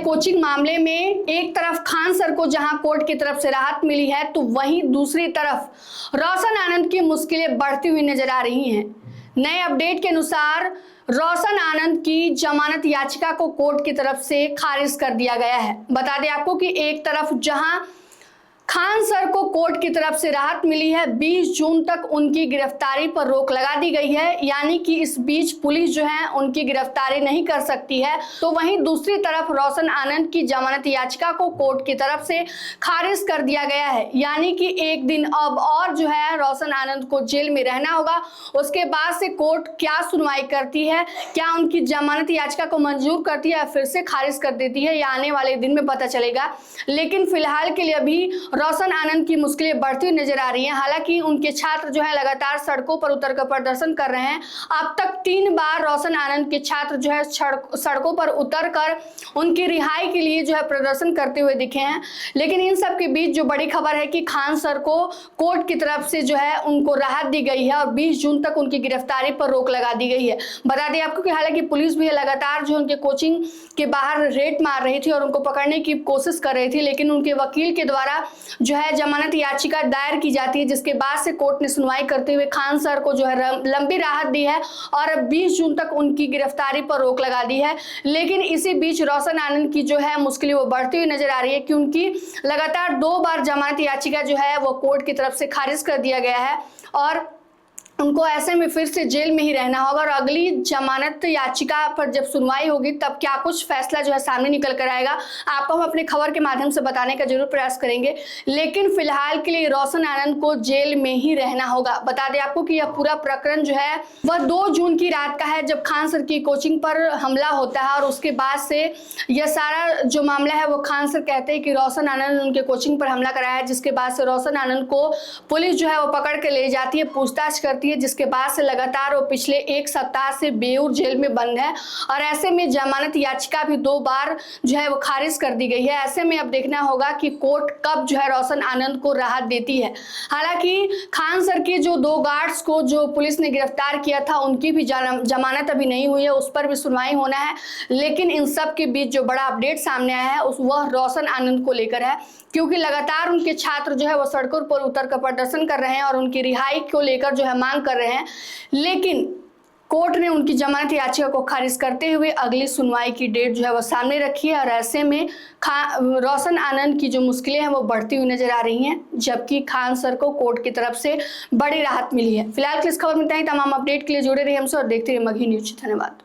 Coaching मामले में एक तरफ खान सर को जहां कोर्ट की तरफ से राहत मिली है, तो वहीं दूसरी तरफ रोशन आनंद की मुश्किलें बढ़ती हुई नजर आ रही हैं। नए अपडेट के अनुसार रोशन आनंद की जमानत याचिका को कोर्ट की तरफ से खारिज कर दिया गया है। बता दें आपको कि एक तरफ जहां खान सर को कोर्ट की तरफ से राहत मिली है, 20 जून तक उनकी गिरफ्तारी पर रोक लगा दी गई है, यानी कि इस बीच पुलिस जो है उनकी गिरफ्तारी नहीं कर सकती है। तो वहीं दूसरी तरफ रोशन आनंद की जमानत याचिका को कोर्ट की तरफ से खारिज कर दिया गया है, यानी कि एक दिन अब और जो है रोशन आनंद को जेल में रहना होगा। उसके बाद से कोर्ट क्या सुनवाई करती है, क्या उनकी जमानत याचिका को मंजूर करती है या फिर से खारिज कर देती है, या आने वाले दिन में पता चलेगा। लेकिन फिलहाल के लिए अभी रोशन आनंद की मुश्किलें बढ़ती हुई नजर आ रही हैं। हालांकि उनके छात्र जो है लगातार सड़कों पर उतरकर प्रदर्शन कर रहे हैं। अब तक 3 बार रोशन आनंद के छात्र जो है सड़कों पर उतरकर उनकी रिहाई के लिए जो है प्रदर्शन करते हुए दिखे हैं। लेकिन इन सब के बीच जो बड़ी खबर है कि खान सर को कोर्ट की तरफ से जो है उनको राहत दी गई है और 20 जून तक उनकी गिरफ्तारी पर रोक लगा दी गई है। बता दें आपको कि हालांकि पुलिस भी लगातार जो उनके कोचिंग के बाहर रेड मार रही थी और उनको पकड़ने की कोशिश कर रही थी, लेकिन उनके वकील के द्वारा जो है जमानत याचिका दायर की जाती है, जिसके बाद से कोर्ट ने सुनवाई करते हुए खान सर को जो है लंबी राहत दी है और 20 जून तक उनकी गिरफ्तारी पर रोक लगा दी है। लेकिन इसी बीच रोशन आनंद की जो है मुश्किलें वो बढ़ती हुई नजर आ रही है, क्योंकि लगातार 2 बार जमानत याचिका जो है वो कोर्ट की तरफ से खारिज कर दिया गया है और उनको ऐसे में फिर से जेल में ही रहना होगा। और अगली जमानत याचिका पर जब सुनवाई होगी तब क्या कुछ फैसला जो है सामने निकल कर आएगा, आपको हम अपने खबर के माध्यम से बताने का जरूर प्रयास करेंगे। लेकिन फिलहाल के लिए रोशन आनंद को जेल में ही रहना होगा। बता दें आपको कि यह पूरा प्रकरण जो है वह 2 जून की रात का है, जब खान सर की कोचिंग पर हमला होता है और उसके बाद से यह सारा जो मामला है वो खान सर कहते हैं कि रोशन आनंद उनके कोचिंग पर हमला कराया है, जिसके बाद से रोशन आनंद को पुलिस जो है वो पकड़ के ले जाती है, पूछताछ करती है, जिसके बाद से लगातार वो पिछले 1 सप्ताह से बेऊर जेल में बंद है। और ऐसे में जमानत याचिका भी 2 बार जो है वो खारिज कर दी गई है। ऐसे में अब देखना होगा कि कोर्ट कब जो है रोशन आनंद को राहत देती है। हालांकि खान सर के जो 2 गार्ड्स को जो पुलिस ने गिरफ्तार किया था उनकी भी जमानत अभी नहीं हुई है, उस पर भी सुनवाई होना है। लेकिन इन सब के बीच जो बड़ा अपडेट सामने आया है वह रोशन आनंद को लेकर है, क्योंकि लगातार उनके छात्र जो है वो सड़कों पर उतरकर प्रदर्शन कर रहे हैं और उनकी रिहाई को लेकर जो है मांग कर रहे हैं। लेकिन कोर्ट ने उनकी जमानत याचिका को खारिज करते हुए अगली सुनवाई की डेट जो है वो सामने रखी है। और ऐसे में रोशन आनंद की जो मुश्किलें हैं वो बढ़ती हुई नजर आ रही हैं, जबकि खान सर को कोर्ट की तरफ से बड़ी राहत मिली है। फिलहाल की इस खबर में इतना ही। तमाम अपडेट के लिए जुड़े रहिए हमसे और देखते रहिए मगही न्यूज। धन्यवाद।